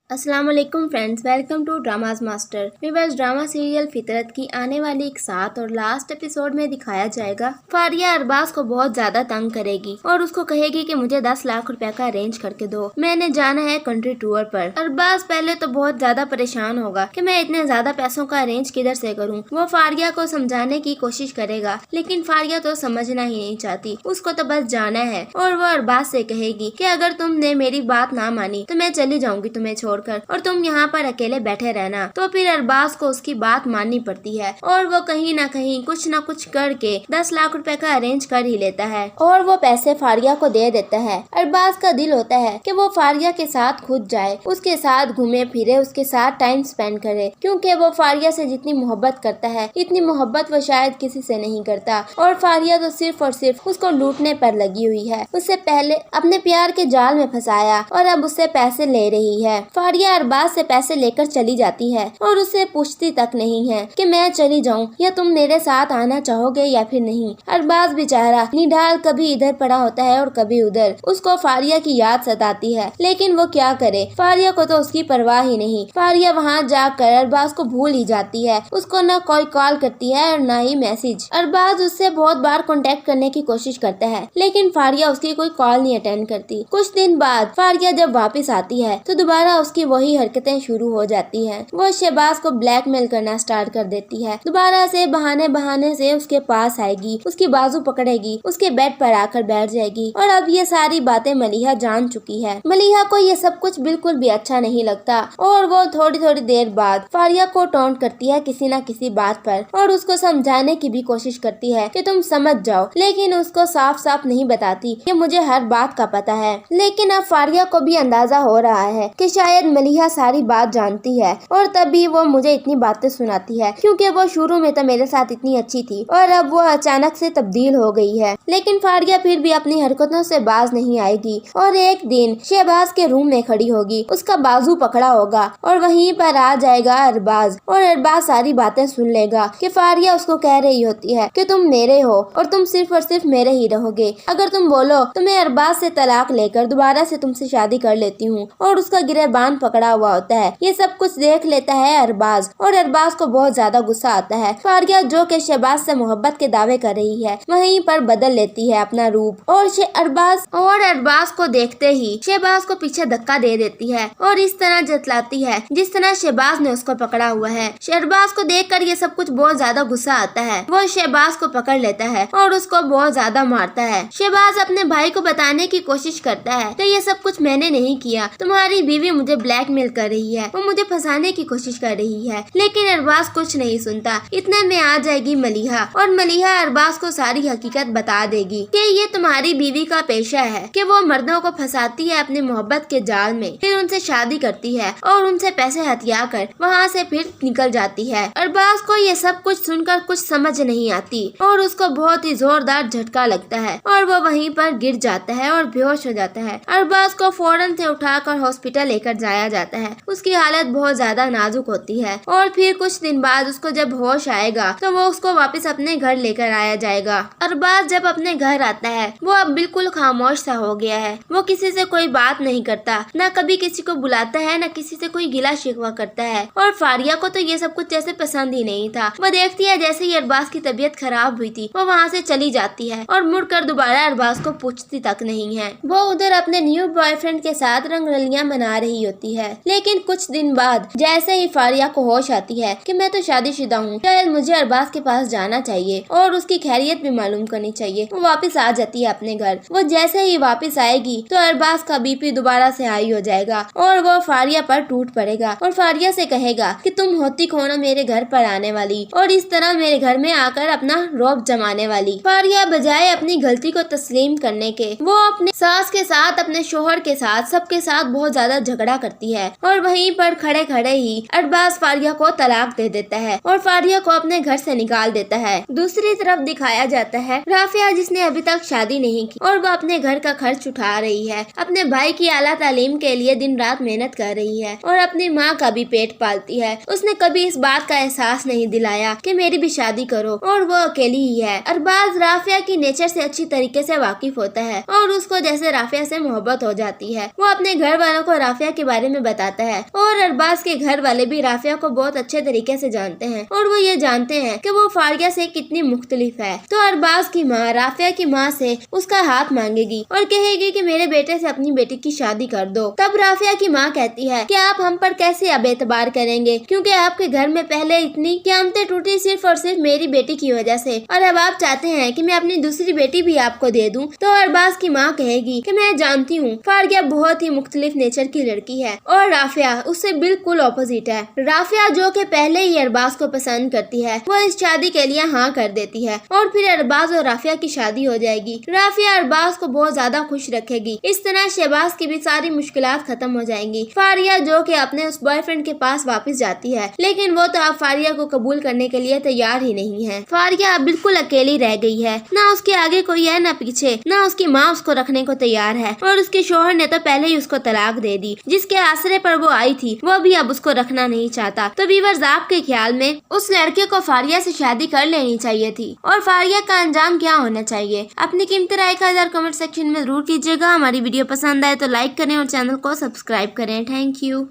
अस्सलाम वालेकुम friends, welcome to dramas master. Viewers, drama serial Fitrat की आने वाली एक 7 और लास्ट एपिसोड में दिखाया जाएगा फारिया अरबाज को बहुत ज्यादा तंग करेगी और उसको कहेगी कि मुझे 10 लाख रुपए का अरेंज करके दो, मैंने जाना है कंट्री टूर पर। अरबाज पहले तो बहुत ज्यादा परेशान होगा कि मैं इतने ज्यादा पैसों का अरेंज किधर से करूं। वो फारिया को समझाने की कोशिश करेगा, लेकिन फारिया तो समझना ही नहीं चाहती, उसको तो बस जाना है। और वो अरबाज से कहेगी कि अगर तुमने मेरी बात ना मानी तो मैं चली जाऊंगी तुम्हें छोड़कर और तुम यहाँ पर अकेले बैठे रहना। तो फिर अरबाज को उसकी बात माननी पड़ती है और वो कहीं ना कुछ करके 10 लाख रुपए का अरेंज कर ही लेता है और वो पैसे फारिया को दे देता है। अरबाज का दिल होता है कि वो फारिया के साथ खुद जाए, उसके साथ घूमे फिरे, उसके साथ टाइम स्पेंड करे, क्योंकि वो फारिया से जितनी मोहब्बत करता है इतनी मोहब्बत वो शायद किसी से नहीं करता। और फारिया तो सिर्फ और सिर्फ उसको लूटने पर लगी हुई है। उससे पहले अपने प्यार के जाल में फंसाया और अब उससे पैसे ले रही है। फारिया अरबाज से पैसे लेकर चली जाती है और उससे पूछती तक नहीं है कि मैं चली जाऊं या तुम मेरे साथ आना चाहोगे या फिर नहीं। अरबाज बेचारा निढाल कभी इधर पड़ा होता है और कभी उधर, उसको फारिया की याद सताती है, लेकिन वो क्या करे, फारिया को तो उसकी परवाह ही नहीं। फारिया वहाँ जाकर अरबाज को भूल ही जाती है, उसको न कोई कॉल करती है और न ही मैसेज। अरबाज उससे बहुत बार कांटेक्ट करने की कोशिश करता है, लेकिन फारिया उसकी कोई कॉल नहीं अटेंड करती। कुछ दिन बाद फारिया जब वापस आती है तो दोबारा उसकी वही हरकतें शुरू हो जाती हैं। वो शहबाज को ब्लैकमेल करना स्टार्ट कर देती है, दोबारा से बहाने से उसके पास आएगी, उसकी बाजू पकड़ेगी, उसके बेड पर आकर बैठ जाएगी। और अब ये सारी बातें मलिहा जान चुकी है। मलिहा को ये सब कुछ बिल्कुल भी अच्छा नहीं लगता और वो थोड़ी देर बाद फारिया को टॉन्ट करती है किसी न किसी बात पर और उसको समझाने की भी कोशिश करती है कि तुम समझ जाओ, लेकिन उसको साफ साफ नहीं बताती कि मुझे हर बात का पता है। लेकिन अब फारिया को भी अंदाजा हो रहा है कि शायद मलिहा सारी बात जानती है और तभी वो मुझे इतनी बातें सुनाती है, क्योंकि वो शुरू में तो मेरे साथ इतनी अच्छी थी और अब वो अचानक से तब्दील हो गई है। लेकिन फारिया फिर भी अपनी हरकतों से बाज नहीं आएगी और एक दिन शहबाज के रूम में खड़ी होगी, उसका बाजू पकड़ा होगा और वहीं पर आ जाएगा अरबाज और अरबाज सारी बातें सुन लेगा कि फारिया उसको कह रही होती है कि तुम मेरे हो और तुम सिर्फ और सिर्फ मेरे ही रहोगे, अगर तुम बोलो तो मैं अरबाज से तलाक लेकर दोबारा से तुमसे शादी कर लेती हूँ। और उसका गिरबान पकड़ा हुआ होता है। ये सब कुछ देख लेता है अरबाज और अरबाज को बहुत ज्यादा गुस्सा आता है। फारिया जो कि शहबाज से मोहब्बत के दावे कर रही है वहीं पर बदल लेती है अपना रूप और अरबाज को देखते ही शहबाज को पीछे धक्का दे देती है और इस तरह जतलाती है जिस तरह शहबाज ने उसको पकड़ा हुआ है। शहबाज को देखकर ये सब कुछ बहुत ज्यादा गुस्सा आता है। वो शहबाज को पकड़ लेता है और उसको बहुत ज्यादा मारता है। शहबाज अपने भाई को बताने की कोशिश करता है कि ये सब कुछ मैंने नहीं किया, तुम्हारी बीवी मुझे ब्लैकमेल कर रही है, वो मुझे फंसाने की कोशिश कर रही है। लेकिन अरबाज कुछ नहीं सुनता। इतने में आ जाएगी मलिहा और मलिहा अरबाज को सारी हकीकत बता देगी कि ये तुम्हारी बीवी का पेशा है कि वो मर्दों को फंसाती है अपनी मोहब्बत के जाल में, फिर उनसे शादी करती है और उनसे पैसे हथिया कर वहाँ से फिर निकल जाती है। अरबाज को ये सब कुछ सुनकर कुछ समझ नहीं आती और उसको बहुत ही जोरदार झटका लगता है और वो वहीं पर गिर जाता है और बेहोश हो जाता है। अरबाज को फौरन से उठाकर हॉस्पिटल लेकर जाया जाता है। उसकी हालत बहुत ज्यादा नाजुक होती है और फिर कुछ दिन बाद उसको जब होश आएगा तो वो उसको वापस अपने घर लेकर आया जाएगा। अरबाज जब अपने घर आता है वो अब बिल्कुल खामोश सा हो गया है। वो किसी से कोई बात नहीं करता, न कभी किसी को बुलाता है, न किसी से कोई गिला शिकवा करता है। और फारिया को तो ये सब कुछ जैसे पसंद ही नहीं था। वो देखती है जैसे ही अरबाज की तबीयत खराब हुई थी वो वहाँ से चली जाती है और मुड़कर दोबारा अरबाज को पूछती तक नहीं है। वो उधर अपने न्यू बॉयफ्रेंड के साथ रंगरलियां मना रही होती है। लेकिन कुछ दिन बाद जैसे ही फारिया को होश आती है कि मैं तो शादीशुदा हूँ, शायद मुझे अरबाज के पास जाना चाहिए और उसकी खैरियत भी मालूम करनी चाहिए, वो वापस आ जाती है अपने घर। वो जैसे ही वापस आएगी तो अरबाज का बीपी दोबारा से हाई हो जाएगा और वो फारिया पर टूट पड़ेगा और फारिया से कहेगा कि तुम होती कौन मेरे घर पर आने वाली और इस तरह मेरे घर में आकर अपना रौब जमाने वाली। फारिया बजाय अपनी गलती को तस्लीम करने के वो अपने सास के साथ, अपने शोहर के साथ, सबके साथ बहुत ज्यादा झगड़ा करती है और वहीं पर खड़े खड़े ही अरबाज फारिया को तलाक दे देता है और फारिया को अपने घर से निकाल देता है। दूसरी तरफ दिखाया जाता है राफिया, जिसने अभी तक शादी नहीं की और वो अपने घर का खर्च उठा रही है, अपने भाई की आला तालीम के लिए दिन रात मेहनत कर रही है और अपनी माँ का भी पेट पालती है। उसने कभी इस बात का एहसास नहीं दिलाया कि मेरी भी शादी करो और वो अकेली ही है। अरबाज राफिया की नेचर से अच्छी तरीके से वाकिफ होता है और उसको जैसे राफिया से मोहब्बत हो जाती है। वो अपने घर वालों को राफिया के बारे बारे में बताता है और अरबाज के घर वाले भी राफिया को बहुत अच्छे तरीके से जानते हैं और वो ये जानते हैं कि वो फारिया से कितनी मुख्तलिफ है। तो अरबाज की माँ राफिया की माँ से उसका हाथ मांगेगी और कहेगी कि मेरे बेटे से अपनी बेटी की शादी कर दो। तब राफिया की माँ कहती है कि आप हम पर कैसे अब एतबार करेंगे, क्योंकि आपके घर में पहले इतनी क़यामतें टूटी सिर्फ और सिर्फ मेरी बेटी की वजह से, और अब आप चाहते हैं कि मैं अपनी दूसरी बेटी भी आपको दे दूं। तो अरबाज की माँ कहेगी कि मैं जानती हूँ फारिया बहुत ही मुख्तलिफ नेचर की लड़की है और राफिया उससे बिल्कुल ऑपोजिट है। राफिया जो कि पहले ही अरबाज को पसंद करती है, वो इस शादी के लिए हाँ कर देती है और फिर अरबाज और राफिया की शादी हो जाएगी। राफिया अरबाज को बहुत ज्यादा खुश रखेगी। इस तरह शहबाज की भी सारी मुश्किलात खत्म हो जाएंगी। फारिया जो कि अपने उस बॉयफ्रेंड के पास वापस जाती है, लेकिन वो तो अब फारिया को कबूल करने के लिए तैयार ही नहीं है। फारिया अब बिल्कुल अकेली रह गई है, ना उसके आगे कोई है ना पीछे, ना उसकी माँ उसको रखने को तैयार है और उसके शोहर ने तो पहले ही उसको तलाक दे दी। जिसके आसरे पर वो आई थी वो भी अब उसको रखना नहीं चाहता। तो व्यूअर्स, आपके ख्याल में उस लड़के को फारिया से शादी कर लेनी चाहिए थी और फारिया का अंजाम क्या होना चाहिए? अपनी कीमती राय का कमेंट सेक्शन में जरूर कीजिएगा। हमारी वीडियो पसंद आए तो लाइक करें और चैनल को सब्सक्राइब करें। Thank you.